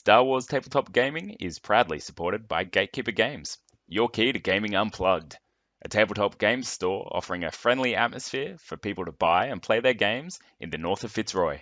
Star Wars Tabletop Gaming is proudly supported by Gatekeeper Games, your key to gaming unplugged. A tabletop games store offering a friendly atmosphere for people to buy and play their games in the north of Fitzroy.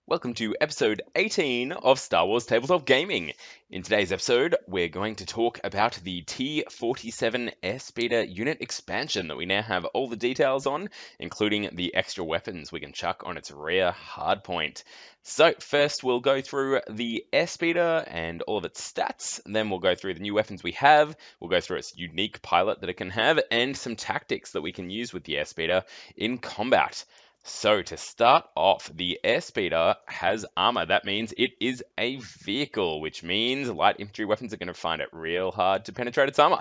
Welcome to episode 18 of Star Wars Tabletop Gaming. In today's episode, we're going to talk about the T47 Airspeeder unit expansion that we now have all the details on, including the extra weapons we can chuck on its rear hardpoint. So first we'll go through the Airspeeder and all of its stats, and then we'll go through the new weapons we have, we'll go through its unique pilot that it can have, and some tactics that we can use with the Airspeeder in combat. So to start off, the Airspeeder has armor. That means it is a vehicle, which means light infantry weapons are going to find it real hard to penetrate its armor,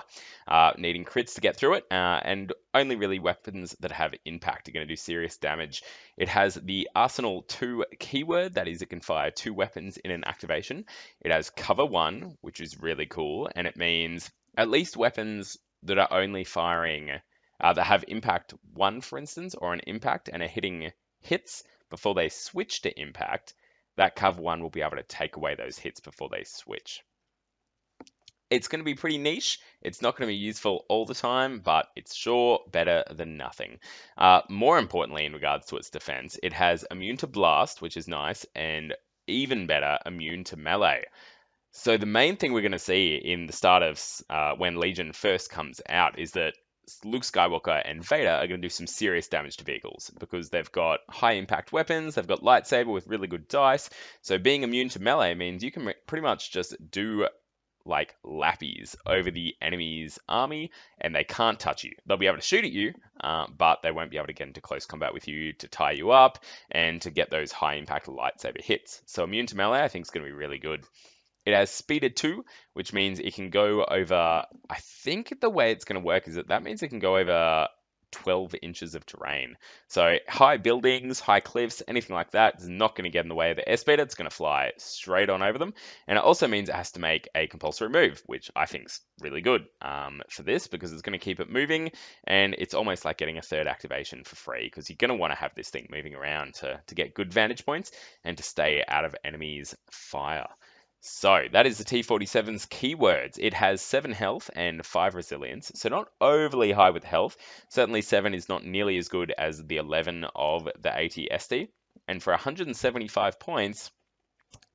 needing crits to get through it, and only really weapons that have impact are going to do serious damage. It has the Arsenal 2 keyword, that is, it can fire 2 weapons in an activation. It has cover 1, which is really cool, and it means at least weapons that are only firing that have impact 1, for instance, or an impact and are hitting hits before they switch to impact, that cover 1 will be able to take away those hits before they switch. It's going to be pretty niche. It's not going to be useful all the time, but it's sure better than nothing. More importantly, in regards to its defense, it has immune to blast, which is nice, and even better, immune to melee. So the main thing we're going to see in the start of when Legion first comes out is that Luke Skywalker and Vader are going to do some serious damage to vehicles because they've got high impact weapons, they've got lightsaber with really good dice, so being immune to melee means you can pretty much just do like lappies over the enemy's army and they can't touch you. They'll be able to shoot at you, but they won't be able to get into close combat with you to tie you up and to get those high impact lightsaber hits. So immune to melee I think is going to be really good. It has speeded 2, which means it can go over, I think the way it's going to work is that means it can go over 12 inches of terrain. So high buildings, high cliffs, anything like that is not going to get in the way of the airspeeder. It's going to fly straight on over them. And it also means it has to make a compulsory move, which I think is really good for this because it's going to keep it moving. And it's almost like getting a third activation for free because you're going to want to have this thing moving around to get good vantage points and to stay out of enemies' fire. So that is the T47's keywords. It has 7 health and 5 resilience, so not overly high with health. Certainly 7 is not nearly as good as the 11 of the 80 SD. And for 175 points,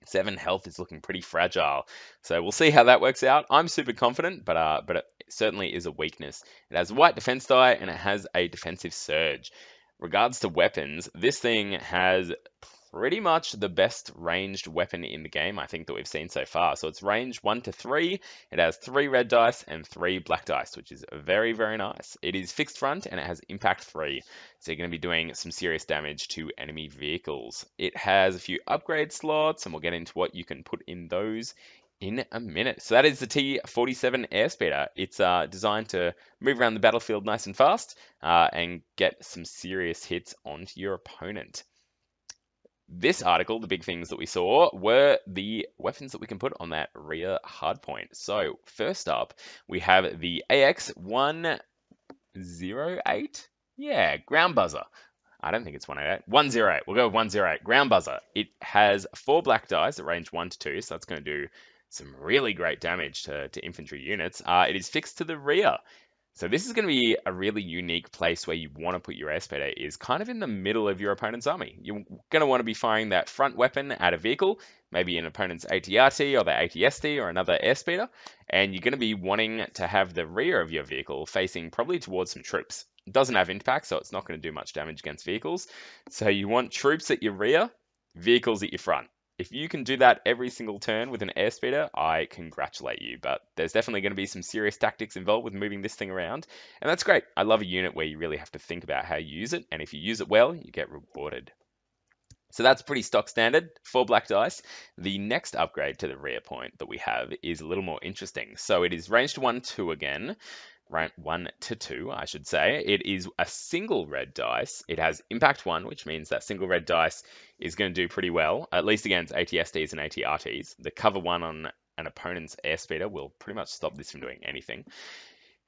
7 health is looking pretty fragile. So we'll see how that works out. I'm super confident, but it certainly is a weakness. It has a white defense die and it has a defensive surge. Regards to weapons, this thing has pretty much the best ranged weapon in the game, I think, that we've seen so far. So it's range 1 to 3. It has 3 red dice and 3 black dice, which is very, very nice. It is fixed front and it has impact 3. So you're going to be doing some serious damage to enemy vehicles. It has a few upgrade slots, and we'll get into what you can put in those in a minute. So that is the T47 Airspeeder. It's designed to move around the battlefield nice and fast and get some serious hits onto your opponent. This article, the big things that we saw were the weapons that we can put on that rear hardpoint. So first up, we have the AX-108. Yeah, ground buzzer. I don't think it's 108. 108. We'll go with 108. Ground buzzer. It has 4 black dice at range 1 to 2, so that's going to do some really great damage to infantry units. It is fixed to the rear. So this is going to be a really unique place where you want to put your airspeeder, is kind of in the middle of your opponent's army. You're going to want to be firing that front weapon at a vehicle, maybe an opponent's AT-RT or the AT-ST or another airspeeder, and you're going to be wanting to have the rear of your vehicle facing probably towards some troops. It doesn't have impact, so it's not going to do much damage against vehicles. So you want troops at your rear, vehicles at your front. If you can do that every single turn with an airspeeder, I congratulate you, but there's definitely going to be some serious tactics involved with moving this thing around, and that's great. I love a unit where you really have to think about how you use it, and if you use it well, you get rewarded. So that's pretty stock standard, 4 black dice. The next upgrade to the rear point that we have is a little more interesting. So it is range to 1-2 again. Rank 1 to 2, I should say. It is a single red dice. It has impact 1, which means that single red dice is going to do pretty well, at least against AT-STs and AT-RTs. The cover 1 on an opponent's airspeeder will pretty much stop this from doing anything.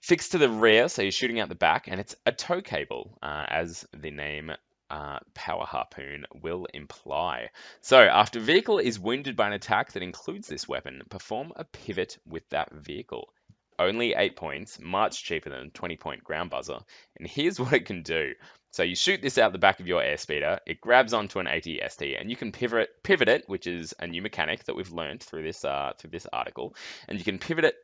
Fixed to the rear, so you're shooting out the back, and it's a tow cable, as the name power harpoon will imply. So, after a vehicle is wounded by an attack that includes this weapon, perform a pivot with that vehicle. Only 8 points, much cheaper than a 20-point ground buzzer. And here's what it can do. So you shoot this out the back of your airspeeder, it grabs onto an AT-ST, and you can pivot it, which is a new mechanic that we've learned through this article, and you can pivot it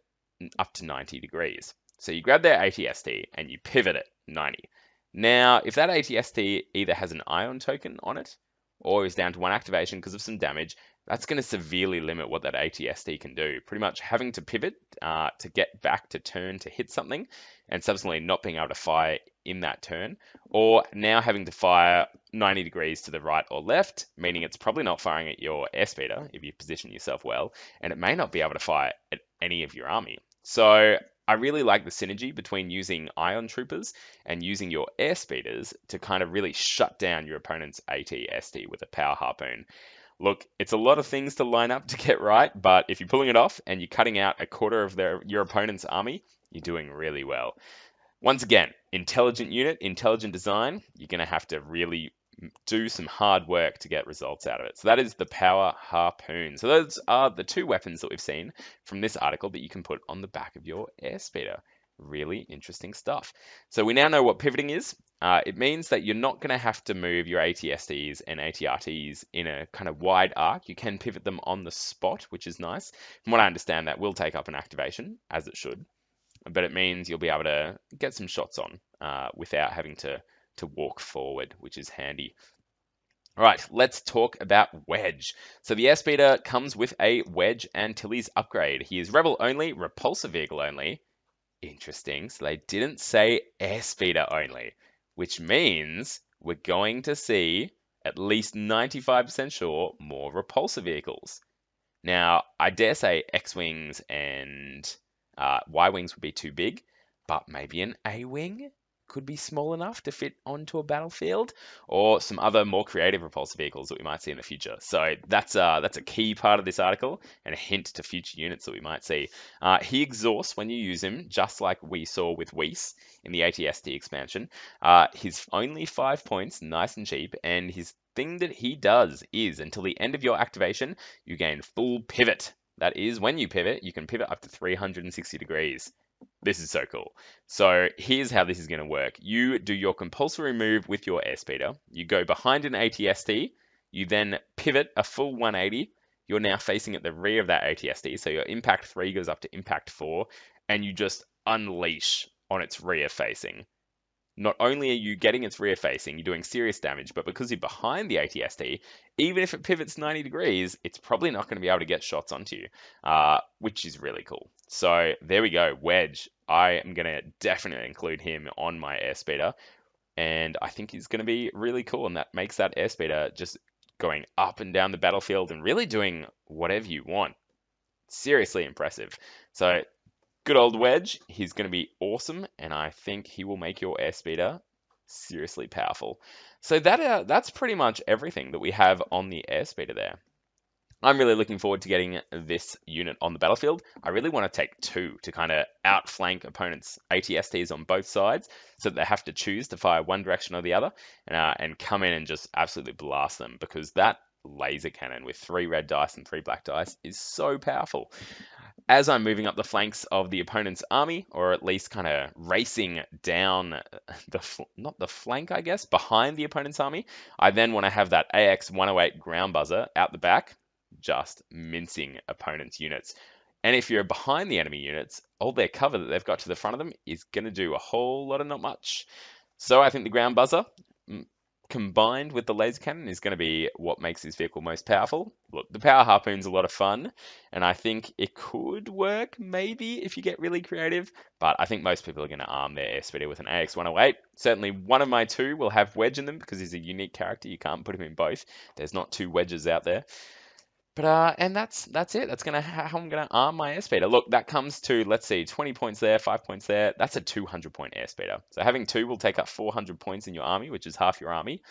up to 90 degrees. So you grab their AT-ST and you pivot it 90. Now, if that AT-ST either has an ion token on it or is down to 1 activation because of some damage, that's going to severely limit what that AT-ST can do. Pretty much having to pivot to get back to turn to hit something and subsequently not being able to fire in that turn, or now having to fire 90 degrees to the right or left, meaning it's probably not firing at your airspeeder if you position yourself well, and it may not be able to fire at any of your army. So I really like the synergy between using ion troopers and using your airspeeders to kind of really shut down your opponent's AT-ST with a power harpoon. Look, it's a lot of things to line up to get right, but if you're pulling it off and you're cutting out a quarter of your opponent's army, you're doing really well. Once again, intelligent unit, intelligent design, you're going to have to really do some hard work to get results out of it. So that is the power harpoon. So those are the 2 weapons that we've seen from this article that you can put on the back of your airspeeder. Really interesting stuff. So we now know what pivoting is. It means that you're not going to have to move your AT-STs and AT-RTs in a kind of wide arc. You can pivot them on the spot, which is nice. From what I understand, that will take up an activation, as it should. But it means you'll be able to get some shots on without having to walk forward, which is handy. All right, let's talk about Wedge. So the Airspeeder comes with a Wedge Antilles upgrade. He is Rebel only, repulsor vehicle only. Interesting, so they didn't say Airspeeder only, which means we're going to see, at least 95% sure, more repulsor vehicles. Now, I dare say X-Wings and Y-Wings would be too big, but maybe an A-Wing could be small enough to fit onto a battlefield, or some other more creative repulsor vehicles that we might see in the future. So that's a key part of this article and a hint to future units that we might see. He exhausts when you use him, just like we saw with Weiss in the AT-ST expansion. He's only 5 points, nice and cheap, and his thing that he does is, until the end of your activation, you gain full pivot. That is, when you pivot, you can pivot up to 360 degrees. This is so cool. So here's how this is going to work. You do your compulsory move with your airspeeder. You go behind an AT-ST. You then pivot a full 180. You're now facing at the rear of that AT-ST. So your impact 3 goes up to impact 4. And you just unleash on its rear facing. Not only are you getting its rear facing, you're doing serious damage, but because you're behind the AT-ST, even if it pivots 90 degrees, it's probably not going to be able to get shots onto you, which is really cool. So there we go, Wedge. I am going to definitely include him on my airspeeder, and I think he's going to be really cool, and that makes that airspeeder just going up and down the battlefield and really doing whatever you want. Seriously impressive. So good old Wedge, he's going to be awesome, and I think he will make your airspeeder seriously powerful. So that's pretty much everything that we have on the airspeeder there. I'm really looking forward to getting this unit on the battlefield. I really want to take 2 to kind of outflank opponents' AT-STs on both sides, so that they have to choose to fire one direction or the other, and come in and just absolutely blast them, because that laser cannon with 3 red dice and 3 black dice is so powerful. As I'm moving up the flanks of the opponent's army, or at least kind of racing down not the flank, I guess, behind the opponent's army, I then want to have that AX-108 ground buzzer out the back, just mincing opponent's units. And if you're behind the enemy units, all their cover that they've got to the front of them is going to do a whole lot of not much. So I think the ground buzzer, combined with the laser cannon, is going to be what makes this vehicle most powerful. Look, the power harpoon's a lot of fun, and I think it could work maybe if you get really creative, but I think most people are going to arm their airspeeder with an AX-108. Certainly one of my 2 will have Wedge in them, because he's a unique character. You can't put him in both. There's not 2 Wedges out there. But and that's it. That's how I'm gonna arm my airspeeder. Look, that comes to, let's see, 20 points there, 5 points there. That's a 200-point airspeeder. So having 2 will take up 400 points in your army, which is half your army.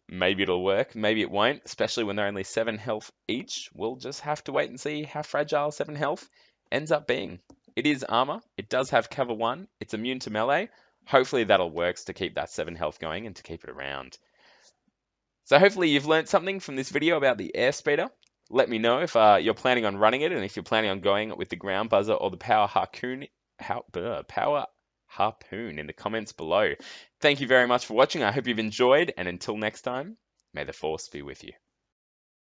Maybe it'll work, maybe it won't, especially when they're only 7 health each. We'll just have to wait and see how fragile 7 health ends up being. It is armor. It does have cover 1. It's immune to melee. Hopefully that'll work to keep that 7 health going and to keep it around. So hopefully you've learned something from this video about the Airspeeder. Let me know if you're planning on running it and if you're planning on going with the ground buzzer or the power harpoon in the comments below. Thank you very much for watching. I hope you've enjoyed, and until next time, may the force be with you.